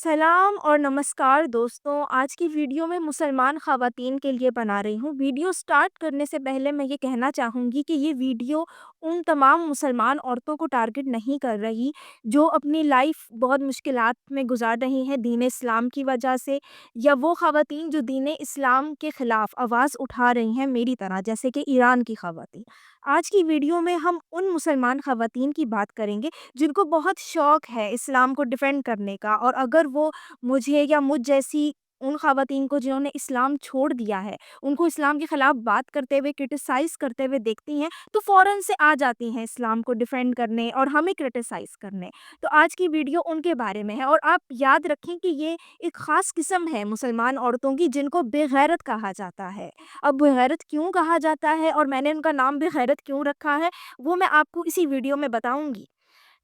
सलाम और नमस्कार दोस्तों। आज की वीडियो मैं मुसलमान ख़वातीन के लिए बना रही हूँ। वीडियो स्टार्ट करने से पहले मैं ये कहना चाहूँगी कि ये वीडियो उन तमाम मुसलमान औरतों को टारगेट नहीं कर रही, जो अपनी लाइफ़ बहुत मुश्किलात में गुज़ार रही हैं दीन इस्लाम की वजह से, या वो ख़वातीन जो दीन इस्लाम के ख़िलाफ़ आवाज़ उठा रही हैं मेरी तरह, जैसे कि ईरान की ख़वातीन। आज की वीडियो में हम उन मुसलमान ख़वातीन की बात करेंगे जिनको बहुत शौक है इस्लाम को डिफेंड करने का, और अगर वो मुझे या मुझ जैसी उन ख़वातीन को जिन्होंने इस्लाम छोड़ दिया है, उनको इस्लाम के ख़िलाफ़ बात करते हुए, क्रिटिसाइज़ करते हुए देखती हैं, तो फ़ौरन से आ जाती हैं इस्लाम को डिफेंड करने और हमें क्रिटिसाइज़ करने। तो आज की वीडियो उनके बारे में है, और आप याद रखें कि ये एक ख़ास किस्म है मुसलमान औरतों की जिनको बेग़ैरत कहा जाता है। अब बेग़ैरत क्यों कहा जाता है और मैंने उनका नाम बेग़ैरत क्यों रखा है, वो मैं आपको इसी वीडियो में बताऊँगी।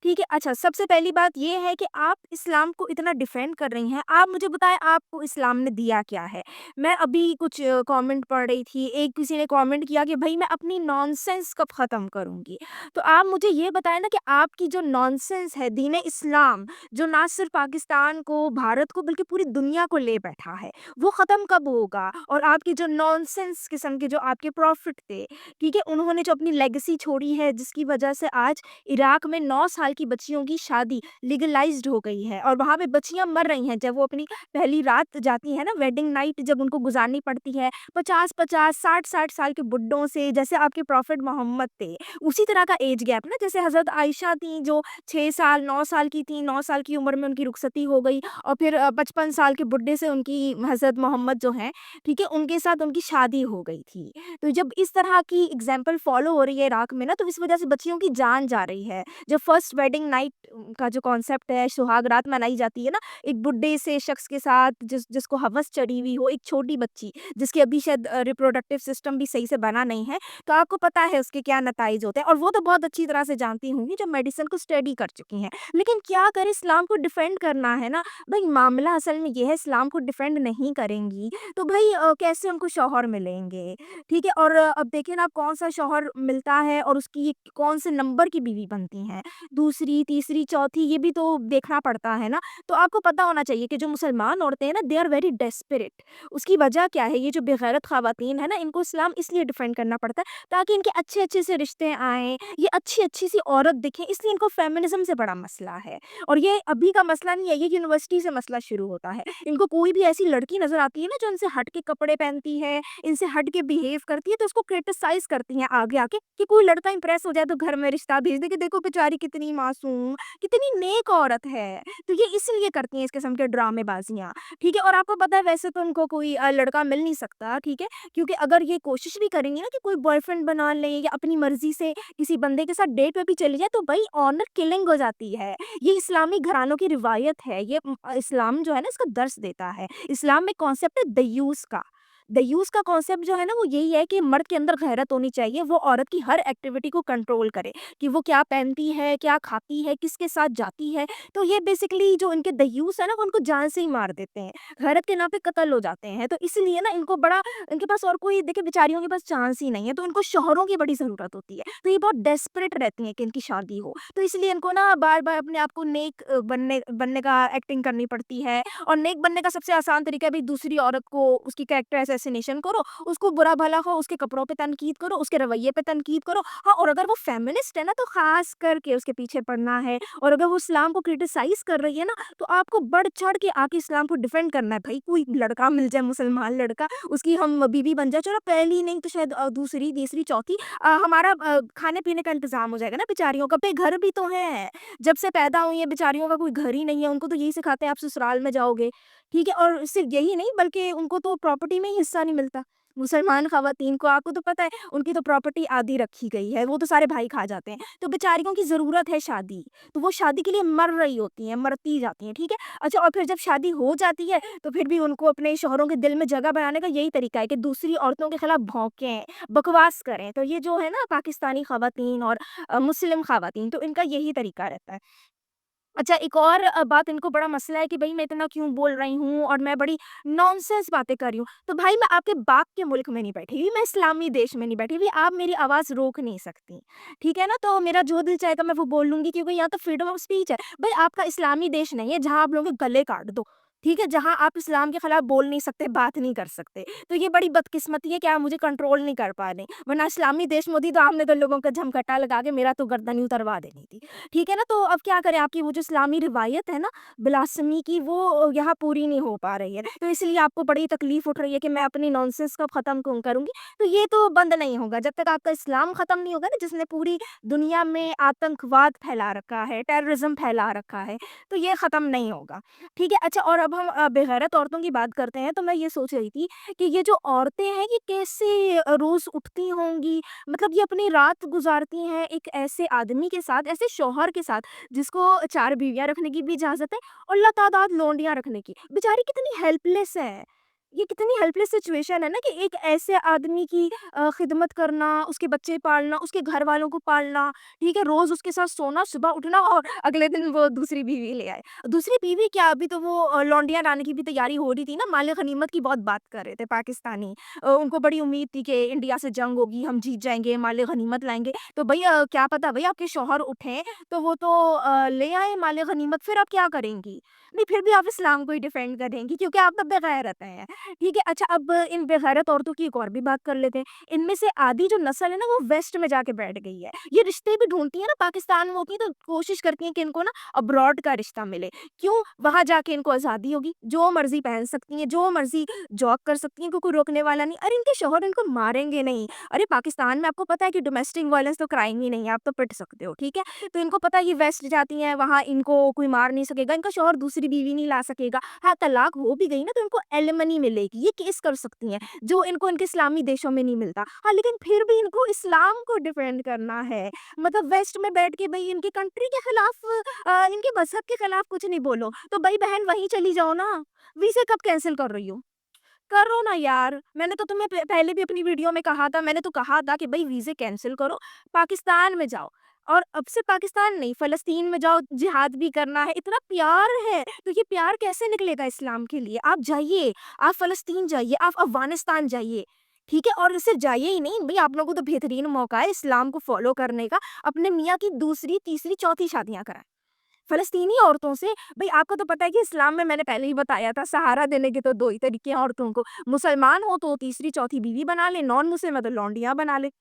ठीक है, अच्छा, सबसे पहली बात ये है कि आप इस्लाम को इतना डिफेंड कर रही हैं, आप मुझे बताएँ आपको इस्लाम ने दिया क्या है? मैं अभी कुछ कमेंट पढ़ रही थी, एक किसी ने कमेंट किया कि भई मैं अपनी नॉनसेंस कब ख़त्म करूँगी? तो आप मुझे ये बताएँ ना कि आपकी जो नॉनसेंस है दीन-ए इस्लाम, जो ना सिर्फ़ पाकिस्तान को, भारत को बल्कि पूरी दुनिया को ले बैठा है, वो ख़त्म कब होगा? और आपकी जो नॉनसेंस किस्म के जो आपके प्रॉफ़िट थे, ठीक है? उन्होंने जो अपनी लेगेसी छोड़ी है जिसकी वजह से आज इराक में 9 साल की बच्चियों की शादी लीगलाइज्ड हो गई है, और वहाँ पे बच्चियाँ मर रही हैं जब वो अपनी पहली रात जाती है ना, वेडिंग नाइट जब उनको गुज़ारनी पड़ती है 50-50, 60-60 साल के बुड्ढों से, जैसे आपके प्रॉफ़ेट मोहम्मद थे। उसी तरह का एज गैप ना, जैसे हज़रत आयशा थीं जो 6 साल 9 साल की थीं, 9 साल की उम्र में उनकी रुखसती हो गई, और फिर 55 साल के बुड्ढे से उनकी हज़रत मोहम्मद जो हैं, ठीक है, उनके साथ उनकी शादी हो गई थी। तो जब इस तरह की एग्ज़ाम्पल फ़ॉलो हो रही है इराक में ना, तो इस वज़ह से बच्चियों की जान जा रही है। जब फर्स्ट वेडिंग नाइट का जो कॉन्सेप्ट है, सुहाग रात मनाई जाती है ना, एक बुड्ढे से शख्स के साथ जिसको हवस चढ़ी हुई हो, एक छोटी बच्ची जिसकी अभी शायद रिप्रोडक्टिव सिस्टम भी सही से बना नहीं है, तो आपको पता है उसके क्या नताइज होते हैं, और वो तो बहुत अच्छी तरह से जानती होंगी जब मेडिसिन को स्टडी कर चुकी हैं। लेकिन क्या करें, इस्लाम को डिफेंड करना है ना, भई मामला असल में ये है, इस्लाम को डिफेंड नहीं करेंगी, तो भई कैसे उनको शौहर मिलेंगे? ठीक है, और अब देखिए ना, अब कौन-सा शौहर मिलता है और उसकी कौन से नंबर की बीवी बनती हैं, दूसरी, तीसरी, चौथी, ये भी तो देखना पड़ता है ना। तो आपको पता होना चाहिए कि जो मुसलमान औरतें हैं ना, दे आर वेरी डेस्परेट। उसकी वजह क्या है, ये जो बेगैरत ख़वातीन है ना, इनको इस्लाम इसलिए डिफेंड करना पड़ता है ताकि इनके अच्छे-अच्छे से रिश्ते आएँ, ये अच्छी-अच्छी सी औरत दिखें, इसलिए इनको फेमिनिज़्म से बड़ा मसला है। और ये अभी का मसला नहीं है, ये यूनिवर्सिटी से मसला शुरू होता है। इनको कोई भी ऐसी लड़की नज़र आती है ना जो इनसे हट के कपड़े पहनती है, इनसे हट के बिहेव करती है, तो उसको क्रिटिसाइज़ करती हैं आगे आके, कि कोई लड़का इम्प्रेस हो जाए तो घर में रिश्ता भेज दे कि देखो बेचारी कितनी मासूम, कितनी नेक औरत है। तो ये इसलिए करती हैं इस किस्म के ड्रामेबाज़ियाँ, ठीक है? और आपको पता है वैसे तो उनको कोई लड़का मिल नहीं सकता, ठीक है? क्योंकि अगर ये कोशिश भी करेंगी ना कि कोई बॉयफ्रेंड बना लें या अपनी मर्ज़ी से किसी बंदे के साथ डेट पे भी चली जाए, तो भई ऑनर किलिंग हो जाती है। ये इस्लामी घरानों की रिवायत है, ये इस्लाम जो है ना, इसका दर्स देता है। इस्लाम में कॉन्सेप्ट है दयूस का। दयूस का कॉन्सेप्ट जो है ना, वो यही है कि मर्द के अंदर गैरत होनी चाहिए, वो औरत की हर एक्टिविटी को कंट्रोल करे, कि वो क्या पहनती है, क्या खाती है, किसके साथ जाती है। तो ये बेसिकली जो इनके दयूस है ना, वो उनको जान से ही मार देते हैं, गैरत के नाम पे कत्ल हो जाते हैं। तो इसलिए ना इनको बड़ा, इनके पास और कोई, देखिए बेचारियों के पास चांस ही नहीं है, तो इनको शौहरों की बड़ी ज़रूरत होती है। तो ये बहुत डेस्परेट रहती हैं कि इनकी शादी हो। तो इसलिए इनको ना बार-बार अपने आप को नेक बनने बनने का एक्टिंग करनी पड़ती है, और नेक बनने का सबसे आसान तरीका है भई दूसरी औरत को उसकी कैरेक्टर असैसिनेशन करो, उसको बुरा-भला हो, उसके कपड़ों पे तनकीद करो, उसके रवैये पे तनकीद करो। हाँ, और अगर वो फेमिनिस्ट है ना, तो ख़ास करके उसके पीछे पड़ना है, और अगर वो इस्लाम को क्रिटिसाइज़ कर रही है ना, तो आपको बढ़-चढ़ के आके इस्लाम को डिफेंड करना है। भई कोई लड़का मिल जाए, मुसलमान लड़का, उसकी हम बीवी बन जाए, चलो पहली नहीं तो शायद दूसरी, तीसरी, चौथी, हमारा खाने-पीने का इंतज़ाम हो जाएगा ना बेचारियों का। पे घर भी तो हैं, जब से पैदा हुई हैं बेचारियों का कोई घर ही नहीं है, उनको तो यही सिखाते हैं आप ससुराल में जाओगे, ठीक है? और सिर्फ़ यही नहीं, बल्कि उनको तो प्रॉपर्टी में ही हिस्सा नहीं मिलता। मुसलमान ख़वातीन को आपको तो पता है, उनकी तो प्रॉपर्टी आधी रखी गई है, वो तो सारे भाई खा जाते हैं। तो बेचारियों की ज़रूरत है शादी, तो वो शादी के लिए मर रही होती हैं, मरती जाती हैं, ठीक है? अच्छा, और फिर जब शादी हो जाती है, तो फिर भी उनको अपने शौहरों के दिल में जगह बनाने का यही तरीका है कि दूसरी औरतों के खिलाफ भौंकें, बकवास करें। तो ये जो है ना पाकिस्तानी ख़वातीन और मुस्लिम ख़वातीन, तो इनका यही तरीका रहता है। अच्छा, एक और बात इनको बड़ा मसला है कि भई मैं इतना क्यों बोल रही हूँ और मैं बड़ी नॉनसेंस बातें कर रही हूँ। तो भाई मैं आपके बाप के मुल्क में नहीं बैठी हुई, मैं इस्लामी देश में नहीं बैठी हुई, आप मेरी आवाज़ रोक नहीं सकती। ठीक है ना? तो मेरा जो दिल चाहेगा मैं वो बोल लूँगी, क्योंकि यहाँ तो फ्रीडम ऑफ स्पीच है। भई आपका इस्लामी देश नहीं है जहाँ आप लोगों के गले काट दो। ठीक है? जहाँ आप इस्लाम के खिलाफ बोल नहीं सकते, बात नहीं कर सकते। तो ये बड़ी बदकिस्मती है कि आप मुझे कंट्रोल नहीं कर पा रहे। वरना इस्लामी देश में होती तो आपने तो लोगों का झमकटा लगा के मेरा तो गर्दन ही उतरवा देनी थी। ठीक है ना? तो अब क्या करें, आपकी वो जो इस्लामी रिवायत है ना, ब्लास्फेमी की, वो यहाँ पूरी नहीं हो पा रही है। तो इसलिए आपको बड़ी तकलीफ़ उठ रही है कि मैं अपनी नॉनसेंस कब ख़त्म करूँगी। तो ये तो बंद नहीं होगा जब तक आपका इस्लाम ख़त्म नहीं होगा ना, जिसने पूरी दुनिया में आतंकवाद फैला रखा है, टेररिज़्म फैला रखा है, तो ये ख़त्म नहीं होगा। ठीक है? अच्छा, और अब हम बेगैरत औरतों की बात करते हैं, तो मैं ये सोच रही थी कि ये जो औरतें हैं, ये कैसे रोज़ उठती होंगी, मतलब ये अपनी रात गुज़ारती हैं एक ऐसे आदमी के साथ, ऐसे शौहर के साथ, जिसको 4 बीवियाँ रखने की भी इजाज़त है और लतादाद लौंडियाँ रखने की। बेचारी कितनी हेल्पलेस है। ये कितनी हेल्पलेस सिचुएशन है ना कि एक ऐसे आदमी की खिदमत करना, उसके बच्चे पालना, उसके घरवालों को पालना, ठीक है? रोज़ उसके साथ सोना, सुबह उठना और अगले दिन वो दूसरी बीवी ले आए। दूसरी बीवी क्या, अभी तो वो लौंडिया लाने की भी तैयारी हो रही थी ना, माल गनीमत की बहुत बात कर रहे थे पाकिस्तानी। उनको बड़ी उम्मीद थी कि इंडिया से जंग होगी, हम जीत जाएँगे, माल गनीमत लाएँगे। तो भई क्या पता भई आपके शौहर उठें, तो वो तो ले आएँ माल गनीमत, फिर आप क्या करेंगी? नहीं, फिर भी आप इस्लाम को ही डिफेंड करेंगी क्योंकि आप तो बेगैरत हैं। ठीक है? अच्छा, अब इन बेगैरत औरतों की एक और भी बात कर लेते हैं। इनमें से आधी जो नस्ल है ना, वो वेस्ट में जाके बैठ गई है। ये रिश्ते भी ढूँढती है ना, पाकिस्तान में होती हैं तो कोशिश करती हैं कि इनको ना अब्रॉड का रिश्ता मिले। क्यों? वहाँ जाके इनको आज़ादी होगी, जो मर्ज़ी पहन सकती हैं, जो मर्ज़ी जॉब कर सकती हैं, कोई रोकने वाला नहीं। अरे इनके शौहर इनको मारेंगे नहीं। अरे पाकिस्तान में आपको पता है कि डोमेस्टिक वायलेंस तो क्राइम ही नहीं है, आप तो पिट सकते हो, ठीक है? तो इनको पता है ये वेस्ट जाती हैं, वहाँ इनको कोई मार नहीं सकेगा, इनका शौहर दूसरी बीवी नहीं ला सकेगा। हाँ, तलाक हो भी गई ना तो इनको एलिमनी मिलेगी, ये केस कर सकती हैं, जो इनको इनके इस्लामी देशों में नहीं मिलता। हाँ, लेकिन फिर भी इनको इस्लाम को डिफेंड करना है। मतलब वेस्ट में बैठ के भई इनकी कंट्री के खिलाफ, इनके मज़हब के खिलाफ कुछ नहीं बोलो, तो भई बहन वहीं चली जाओ ना। वीज़े कब कैंसल कर रही हो? करो ना यार, मैंने तो तुम्हें पहले भी अपनी वीडियो में कहा था, मैंने तो कहा था कि भई वीज़े कैंसल करो, पाकिस्तान में जाओ, और अब से पाकिस्तान नहीं, फ़लस्तीन में जाओ, जिहाद भी करना है, इतना प्यार है, तो ये प्यार कैसे निकलेगा इस्लाम के लिए? आप जाइए, आप फ़लस्तीन जाइए, आप अफ़गानिस्तान जाइए, ठीक है? और सिर्फ जाइए ही नहीं, भई आप लोगों को तो बेहतरीन मौका है इस्लाम को फ़ॉलो करने का, अपने मियाँ की दूसरी, तीसरी, चौथी शादियाँ कराएँ। फ़लस्तीनी औरतों से। भई आपको तो पता है कि इस्लाम में, मैंने पहले ही बताया था, सहारा देने के तो 2 ही तरीके हैं औरतों को। मुसलमान हो तो तीसरी चौथी बीवी बना ले, नॉन मुस्लिम है तो लौंडिया बना ले।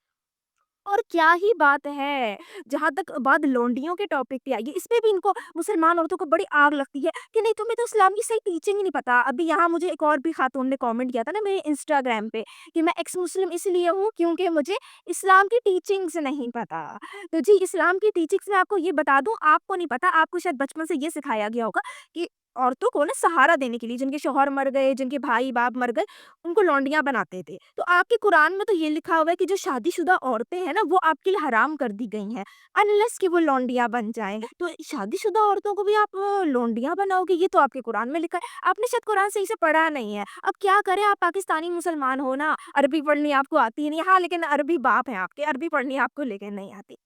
और क्या ही बात है! जहाँ तक बात लौंडियों के टॉपिक पे आई है, इसपे भी इनको, मुसलमान औरतों को बड़ी आग लगती है कि नहीं तुम्हें तो इस्लाम की सही टीचिंग ही नहीं पता। अभी यहाँ मुझे एक और भी खातून ने कमेंट किया था ना मेरे इंस्टाग्राम पे कि मैं एक्स मुस्लिम इसलिए हूँ क्योंकि मुझे इस्लाम की टीचिंग्स नहीं पता। तो जी, इस्लाम की टीचिंग्स मैं आपको ये बता दूँ, आपको नहीं पता, आपको शायद बचपन से ये सिखाया गया होगा कि औरतों को ना सहारा देने के लिए, जिनके शौहर मर गए, जिनके भाई-बाप मर गए, उनको लौंडिया बनाते थे। तो आपके कुरान में तो ये लिखा हुआ है कि जो शादीशुदा औरतें हैं ना, वो आपके लिए हराम कर दी गई हैं, अनलेस कि वो लौंडिया बन जाएँ। तो शादीशुदा औरतों को भी आप लौंडिया बनाओगे, ये तो आपके कुरान में लिखा है। आपने शायद कुरान सही से पढ़ा नहीं है। अब क्या करें, आप पाकिस्तानी मुसलमान हो ना, अरबी पढ़नी आपको आती नहीं है। हाँ, लेकिन अरबी बाप हैं आपके, अरबी पढ़नी आपको लेकिन नहीं आती।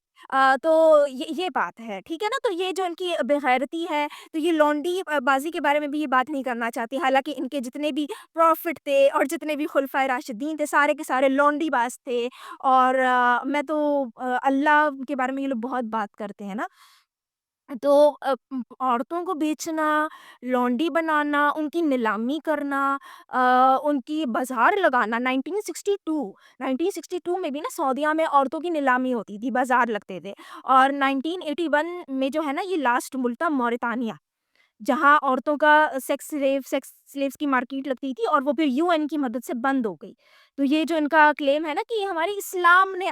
तो ये बात है, ठीक है ना? तो ये जो इनकी बेगैरती है, तो ये लौंडी बाज़ी के बारे में भी ये बात नहीं करना चाहती। हालाँकि इनके जितने भी प्रॉफ़िट थे और जितने भी खुलफ़ाए राशिदीन थे, सारे के सारे लौंडीबाज़ थे। और मैं तो अल्लाह के बारे में ये लोग बहुत बात करते हैं ना, तो औरतों को बेचना, लौंडी बनाना, उनकी नीलामी करना, उनकी बाज़ार लगाना। 1962 में भी ना सऊदीया में औरतों की नीलामी होती थी, बाज़ार लगते थे। और 1981 में जो है ना, ये लास्ट मुल्क था मौरितानिया। जहाँ औरतों का सेक्स स्लेव्स की मार्केट लगती थी और वो फिर यूएन की मदद से बंद हो गई। तो ये जो इनका क्लेम है ना कि हमारी इस्लाम ने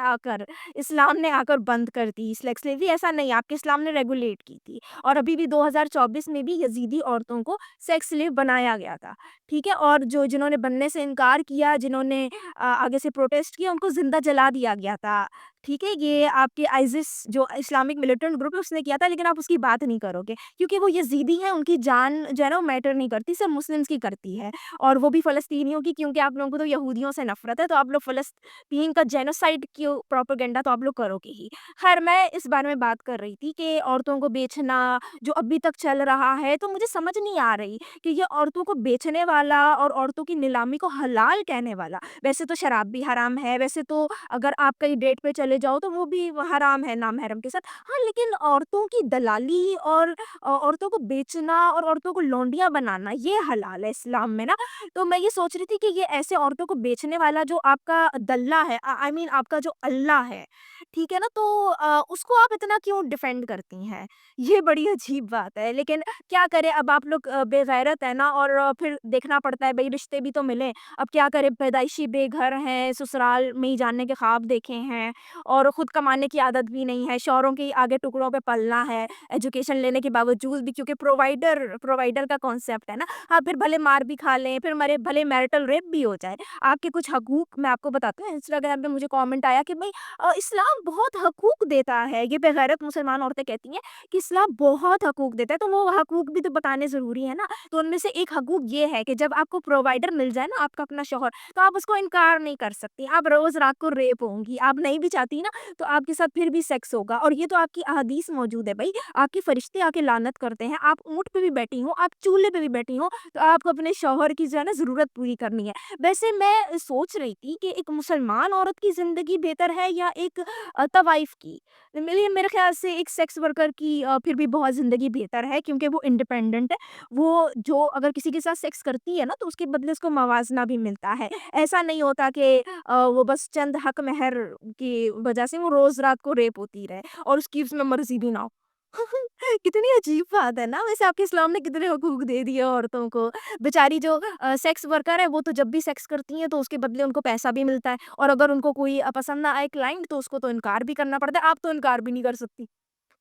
आकर बंद कर दी सेक्स स्लेवरी, ऐसा नहीं, आपके इस्लाम ने रेगुलेट की थी। और अभी भी 2024 में भी यज़ीदी औरतों को सेक्स स्लेव बनाया गया था, ठीक है? और जिन्होंने बनने से इनकार किया, जिन्होंने आगे से प्रोटेस्ट किया, उनको ज़िंदा जला दिया गया था। ٹھیک ہے؟ یہ آپ کے آئزس جو اسلامک ملیٹنٹ گروپ ہے اس نے کیا تھا، لیکن آپ اس کی بات نہیں کرو گے کیونکہ وہ یزیدی ہیں، ان کی جان جو ہے نا وہ میٹر نہیں کرتی، صرف مسلمس کی کرتی ہے، اور وہ بھی فلسطینیوں کی، کیونکہ آپ لوگوں کو تو یہودیوں سے نفرت ہے، تو آپ لوگ فلسطین کا جینوسائڈ کی پروپیگنڈا تو آپ لوگ کرو گے ہی۔ خیر میں اس بارے میں بات کر رہی تھی کہ عورتوں کو بیچنا جو ابھی تک چل رہا ہے، تو مجھے سمجھ نہیں آ رہی کہ یہ عورتوں کو بیچنے والا اور عورتوں کی نیلامی کو حلال کہنے والا، ویسے تو شراب بھی حرام ہے، ویسے تو اگر آپ کہیں ڈیٹ پہ چلے جاؤ تو وہ بھی حرام ہے نامحرم کے ساتھ، ہاں لیکن عورتوں کی دلالی اور عورتوں کو بیچنا اور عورتوں کو لونڈیاں بنانا یہ حلال ہے اسلام میں نا۔ تو میں یہ سوچ رہی تھی کہ یہ ایسے عورتوں کو بیچنے والا جو آپ کا دلہ ہے، آئی مین آپ کا جو اللہ ہے، ٹھیک ہے نا، تو اس کو آپ اتنا کیوں ڈیفینڈ کرتی ہیں؟ یہ بڑی عجیب بات ہے، لیکن کیا کریں، اب آپ لوگ بے غیرت ہے نا، اور پھر دیکھنا پڑتا ہے بھئی رشتے بھی تو ملیں۔ اب کیا کریں، پیدائشی بے گھر ہیں، سسرال میں ہی جاننے کے خواب دیکھے ہیں، اور خود کمانے کی عادت بھی نہیں ہے، شوہروں کے آگے ٹکڑوں پہ پلنا ہے ایجوکیشن لینے کے باوجود بھی، کیونکہ پرووائڈر کا کانسیپٹ ہے نا، ہاں پھر بھلے مار بھی کھا لیں، پھر بھلے میرٹل ریپ بھی ہو جائے، آپ کے کچھ حقوق میں آپ کو بتاتی ہوں۔ انسٹاگرام پہ مجھے کامنٹ آیا کہ بھئی اسلام بہت حقوق دیتا ہے، یہ بے غیرت مسلمان عورتیں کہتی ہیں کہ اسلام بہت حقوق دیتا ہے، تو وہ حقوق بھی تو بتانے ضروری ہے نا۔ تو ان میں سے ایک حقوق یہ ہے کہ جب آپ کو پرووائڈر مل جائے نا، آپ کا اپنا شوہر، تو آپ اس کو انکار نہیں کر سکتی، آپ روز رات کو ریپ ہوں گی، آپ نہیں بھی چاہتی نا تو آپ کے ساتھ پھر بھی سیکس ہوگا، اور یہ تو آپ کی احادیث موجود ہے بھائی، آپ کے فرشتے آ کے لعنت کرتے ہیں، آپ اونٹ پہ بھی بیٹھی ہوں، آپ چولہے پہ بھی بیٹھی ہوں، تو آپ کو اپنے شوہر کی جو ہے نا ضرورت پوری کرنی ہے۔ ویسے میں سوچ رہی تھی کہ ایک مسلمان عورت کی زندگی بہتر ہے یا ایک طوائف کی؟ میرے خیال سے ایک سیکس ورکر کی پھر بھی بہت زندگی بہتر ہے، کیونکہ وہ انڈیپینڈنٹ ہے، وہ جو اگر کسی کے ساتھ سیکس کرتی ہے نا تو اس کے بدلے اس کو موازنہ بھی ملتا ہے، ایسا نہیں ہوتا کہ وہ بس چند حق مہر کی وجہ سے وہ روز رات کو ریپ ہوتی رہے اور اس کی اس میں مرضی بھی نہ ہو۔ کتنی عجیب بات ہے نا، ویسے آپ کے اسلام نے کتنے حقوق دے دیے عورتوں کو، بیچاری جو سیکس ورکر ہے وہ تو جب بھی سیکس کرتی ہیں تو اس کے بدلے ان کو پیسہ بھی ملتا ہے، اور اگر ان کو کوئی پسند نہ آئے کلائنٹ تو اس کو تو انکار بھی کرنا پڑتا ہے، آپ تو انکار بھی نہیں کر سکتی،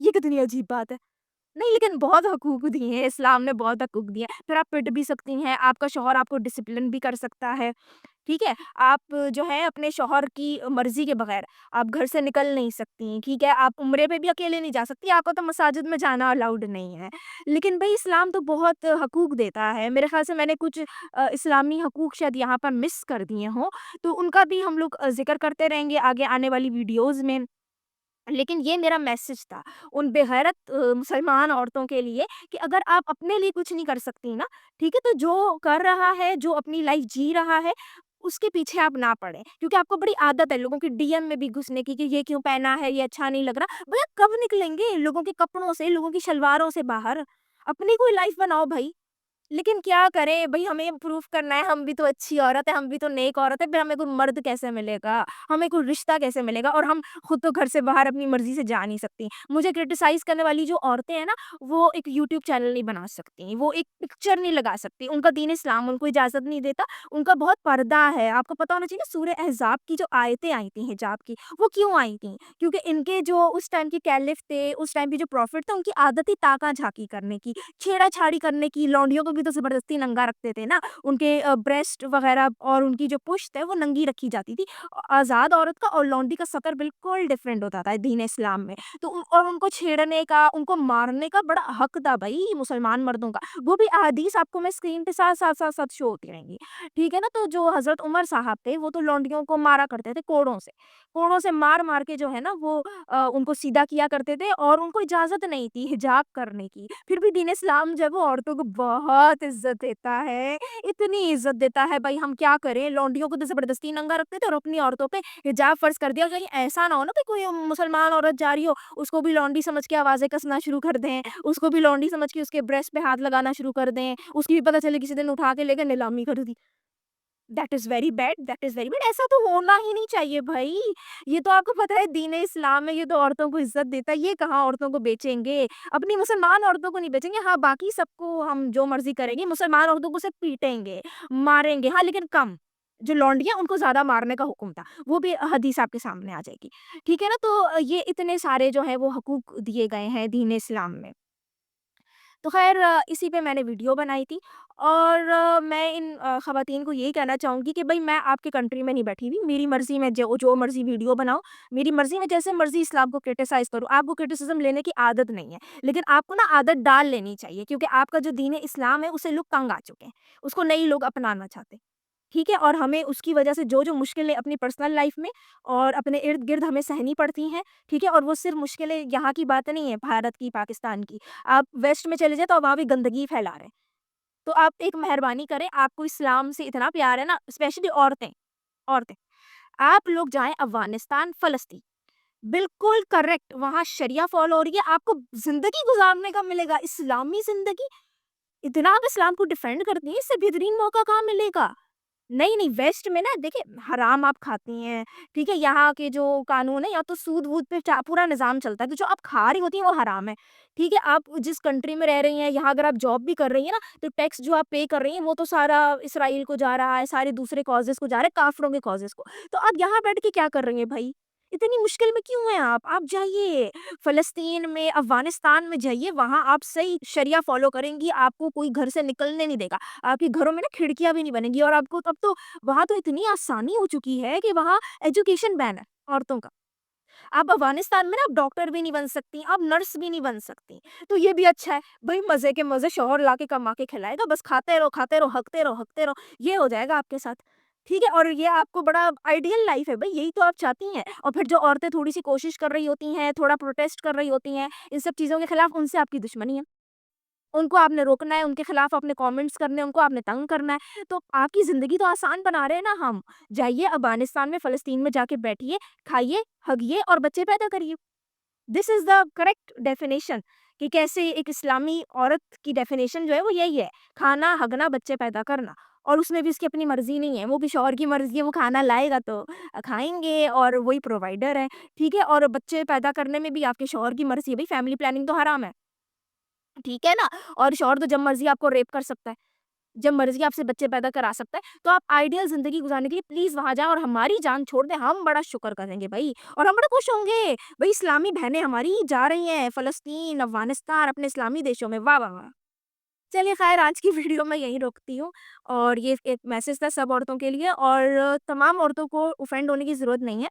یہ کتنی عجیب بات ہے۔ نہیں لیکن بہت حقوق دیے ہیں اسلام نے، بہت حقوق دیے ہیں، پھر آپ پٹ بھی سکتی ہیں، آپ کا شوہر آپ کو ڈسپلن بھی کر سکتا ہے، ٹھیک ہے؟ آپ جو ہے اپنے شوہر کی مرضی کے بغیر آپ گھر سے نکل نہیں سکتی، ٹھیک ہے؟ آپ عمرے پہ بھی اکیلے نہیں جا سکتی، آپ کو تو مساجد میں جانا الاؤڈ نہیں ہے، لیکن بھئی اسلام تو بہت حقوق دیتا ہے، میرے خیال سے میں نے کچھ اسلامی حقوق شاید یہاں پر مس کر دیے ہوں، تو ان کا بھی ہم لوگ ذکر کرتے رہیں گے آگے آنے والی ویڈیوز میں۔ لیکن یہ میرا میسج تھا ان بے غیرت مسلمان عورتوں کے لیے کہ اگر آپ اپنے لیے کچھ نہیں کر سکتی نا، ٹھیک ہے، تو جو کر رہا ہے، جو اپنی لائف جی رہا ہے، اس کے پیچھے آپ نہ پڑیں، کیونکہ آپ کو بڑی عادت ہے لوگوں کی ڈی ایم میں بھی گھسنے کی کہ یہ کیوں پہنا ہے، یہ اچھا نہیں لگ رہا، بھئی آپ کب نکلیں گے لوگوں کے کپڑوں سے، لوگوں کی شلواروں سے باہر؟ اپنی کوئی لائف بناؤ بھائی۔ لیکن کیا کریں بھئی، ہمیں پروف کرنا ہے ہم بھی تو اچھی عورت ہے، ہم بھی تو نیک عورت ہے، پھر ہمیں کوئی مرد کیسے ملے گا، ہمیں کوئی رشتہ کیسے ملے گا، اور ہم خود تو گھر سے باہر اپنی مرضی سے جا نہیں سکتی۔ مجھے کرٹیسائز کرنے والی جو عورتیں ہیں نا، وہ ایک یوٹیوب چینل نہیں بنا سکتی، وہ ایک پکچر نہیں لگا سکتی، ان کا دین اسلام ان کو اجازت نہیں دیتا، ان کا بہت پردہ ہے۔ آپ کو پتہ ہونا چاہیے سورہ احزاب کی جو آیتیں آئی تھیں حجاب کی، وہ کیوں آئی تھیں؟ کیونکہ ان کے جو اس ٹائم کے کیلف تھے، اس ٹائم کے جو پروفٹ تھے، ان کی عادت تھی تاکا جھانکی کرنے کی، چھیڑا چھاڑی کرنے کی، لونڈیوں کو بھی تو زبردستی ننگا رکھتے تھے نا، ان کے بریسٹ وغیرہ اور ان کی جو پشت ہے وہ ننگی رکھی جاتی تھی۔ آزاد عورت کا اور لونڈی کا سطر بالکل ڈیفرنٹ ہوتا تھا دین اسلام میں، تو اور ان کو چھیڑنے کا، ان کو مارنے کا بڑا حق تھا بھائی مسلمان مردوں کا، وہ بھی احادیث آپ کو میں اسکرین پہ ساتھ شو ہوتی رہیں گی، ٹھیک ہے نا؟ تو جو حضرت عمر صاحب تھے وہ تو لونڈیوں کو مارا کرتے تھے کوڑوں سے مار مار کے جو ہے نا وہ ان کو سیدھا کیا کرتے تھے، اور ان کو اجازت نہیں تھی حجاب کرنے کی، پھر بھی دین اسلام جب وہ عورتوں کو بہت عزت دیتا ہے، اتنی عزت دیتا ہے بھائی، ہم کیا کریں؟ لونڈیوں کو تو زبردستی ننگا رکھتے تھے اور اپنی عورتوں پہ حجاب فرض کر دیا، کہیں ایسا نہ ہو نا کہ کوئی مسلمان عورت جا رہی ہو اس کو بھی لونڈی سمجھ کے آوازیں کسنا شروع کر دیں، اس کو بھی لونڈی سمجھ کے اس کے بریسٹ پہ ہاتھ لگانا شروع کر دیں، اس کی بھی پتہ چلے کسی دن اٹھا کے لے کے نیلامی کر دی۔ That is very bad, that is very bad, ایسا تو ہونا ہی نہیں چاہیے بھائی۔ یہ تو آپ کو پتہ ہے دین اسلام میں یہ تو عورتوں کو عزت دیتا ہے، یہ کہاں عورتوں کو بیچیں گے؟ اپنی مسلمان عورتوں کو نہیں بیچیں گے، ہاں باقی سب کو ہم جو مرضی کریں گے، مسلمان عورتوں کو صرف پیٹیں گے، ماریں گے، ہاں لیکن کم۔ جو لونڈیاں ان کو زیادہ مارنے کا حکم تھا، وہ بھی حدیث آپ کے سامنے آ جائے گی، ٹھیک ہے نا؟ تو یہ اتنے سارے جو ہیں وہ حقوق دیے گئے ہیں دین اسلام میں۔ تو خیر اسی پہ میں نے ویڈیو بنائی تھی اور میں ان خواتین کو یہی کہنا چاہوں گی کہ بھئی میں آپ کی کنٹری میں نہیں بیٹھی ہوئی، میری مرضی میں جو مرضی ویڈیو بناؤ، میری مرضی میں جیسے مرضی اسلام کو کرٹیسائز کروں، آپ کو کرٹیسزم لینے کی عادت نہیں ہے، لیکن آپ کو نا عادت ڈال لینی چاہیے کیونکہ آپ کا جو دین اسلام ہے اسے لوگ تنگ آ چکے ہیں، اس کو نئی لوگ اپنانا چاہتے ہیں، ٹھیک ہے؟ اور ہمیں اس کی وجہ سے جو مشکلیں اپنی پرسنل لائف میں اور اپنے ارد-گرد ہمیں سہنی پڑتی ہیں، ٹھیک ہے؟ اور وہ صرف مشکلیں یہاں کی بات نہیں ہے، بھارت کی، پاکستان کی، آپ ویسٹ میں چلے جائیں تو وہاں بھی گندگی پھیلا رہے ہیں۔ تو آپ ایک مہربانی کریں، آپ کو اسلام سے اتنا پیار ہے نا، اسپیشلی عورتیں، آپ لوگ جائیں افغانستان، فلسطین، بالکل کریکٹ، وہاں شریعہ فالو ہو رہی ہے، آپ کو زندگی گزارنے کا ملے گا، اسلامی زندگی، اتنا آپ اسلام کو ڈیفینڈ کرتی ہیں، اس سے بہترین موقع کہاں ملے گا؟ نہیں ویسٹ میں نا دیکھیں حرام آپ کھاتی ہیں، ٹھیک ہے؟ یہاں کے جو قانون ہے یا تو سود وود پہ پورا نظام چلتا ہے، تو جو آپ کھا رہی ہوتی ہیں وہ حرام ہے، ٹھیک ہے؟ آپ جس کنٹری میں رہ رہی ہیں، یہاں اگر آپ جاب بھی کر رہی ہیں نا، تو ٹیکس جو آپ پے کر رہی ہیں وہ تو سارا اسرائیل کو جا رہا ہے، سارے دوسرے کازز کو جا رہا ہے، کافروں کے کازز کو، تو آپ یہاں بیٹھ کے کیا کر رہی ہیں بھائی؟ اتنی مشکل میں کیوں ہیں آپ جائیے فلسطین میں، افغانستان میں جائیے، وہاں آپ صحیح شریعہ فالو کریں گی، آپ کو کوئی گھر سے نکلنے نہیں دے گا، آپ کے گھروں میں نا کھڑکیاں بھی نہیں بنیں گی، اور آپ کو اب تو وہاں تو اتنی آسانی ہو چکی ہے کہ وہاں ایجوکیشن بین ہے عورتوں کا، آپ افغانستان میں نا آپ ڈاکٹر بھی نہیں بن سکتی، آپ نرس بھی نہیں بن سکتی، تو یہ بھی اچھا ہے بھائی، مزے کے مزے شوہر لا کے کما کے کھلائے گا، بس کھاتے رہو، ہکتے رہو، یہ ہو جائے گا آپ کے ساتھ، ٹھیک ہے؟ اور یہ آپ کو بڑا آئیڈیل لائف ہے بھائی، یہی تو آپ چاہتی ہیں، اور پھر جو عورتیں تھوڑی سی کوشش کر رہی ہوتی ہیں، تھوڑا پروٹیسٹ کر رہی ہوتی ہیں ان سب چیزوں کے خلاف، ان سے آپ کی دشمنی ہے، ان کو آپ نے روکنا ہے، ان کے خلاف آپ نے کامنٹس کرنے ہیں، ان کو آپ نے تنگ کرنا ہے، تو آپ کی زندگی تو آسان بنا رہے ہیں نا ہم، جائیے افغانستان میں، فلسطین میں جا کے بیٹھیے، کھائیے، ہگیے اور بچے پیدا کریے، دس از دا کریکٹ ڈیفینیشن کہ کیسے ایک اسلامی عورت کی ڈیفینیشن جو ہے وہ یہی ہے، کھانا، ہگنا، بچے پیدا کرنا، اور اس میں بھی اس کی اپنی مرضی نہیں ہے، وہ بھی شوہر کی مرضی ہے، وہ کھانا لائے گا تو کھائیں گے اور وہی پرووائڈر ہے، ٹھیک ہے؟ اور بچے پیدا کرنے میں بھی آپ کے شوہر کی مرضی ہے، بھائی فیملی پلاننگ تو حرام ہے، ٹھیک ہے نا؟ اور شوہر تو جب مرضی آپ کو ریپ کر سکتا ہے، جب مرضی آپ سے بچے پیدا کرا سکتا ہے، تو آپ آئیڈیل زندگی گزارنے کے لیے پلیز وہاں جائیں اور ہماری جان چھوڑ دیں، ہم بڑا شکر کریں گے بھائی، اور ہم بڑے خوش ہوں گے بھائی، اسلامی بہنیں ہماری جا رہی ہیں فلسطین، افغانستان، اپنے اسلامی دیشوں میں، واہ واہ واہ! چلیے خیر آج کی ویڈیو میں یہیں روکتی ہوں، اور یہ ایک میسج تھا سب عورتوں کے لیے، اور تمام عورتوں کو اوفینڈ ہونے کی ضرورت نہیں ہے،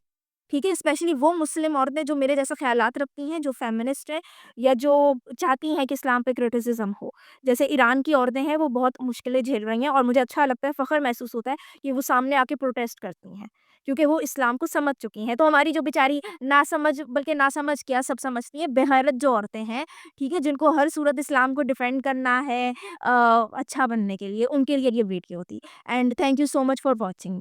ٹھیک ہے؟ اسپیشلی وہ مسلم عورتیں جو میرے جیسے خیالات رکھتی ہیں، جو فیمنسٹ ہیں یا جو چاہتی ہیں کہ اسلام پہ کرٹیسزم ہو، جیسے ایران کی عورتیں ہیں وہ بہت مشکلیں جھیل رہی ہیں، اور مجھے اچھا لگتا ہے، فخر محسوس ہوتا ہے کہ وہ سامنے آ کے پروٹیسٹ کرتی ہیں کیونکہ وہ اسلام کو سمجھ چکی ہیں، تو ہماری جو بیچاری ناسمجھ، بلکہ ناسمجھ کیا سب سمجھتی ہیں، بے غیرت جو عورتیں ہیں، ٹھیک ہے، جن کو ہر صورت اسلام کو ڈیفینڈ کرنا ہے اچھا بننے کے لیے، ان کے لیے یہ ویڈیو تھی، and thank you so much for watching.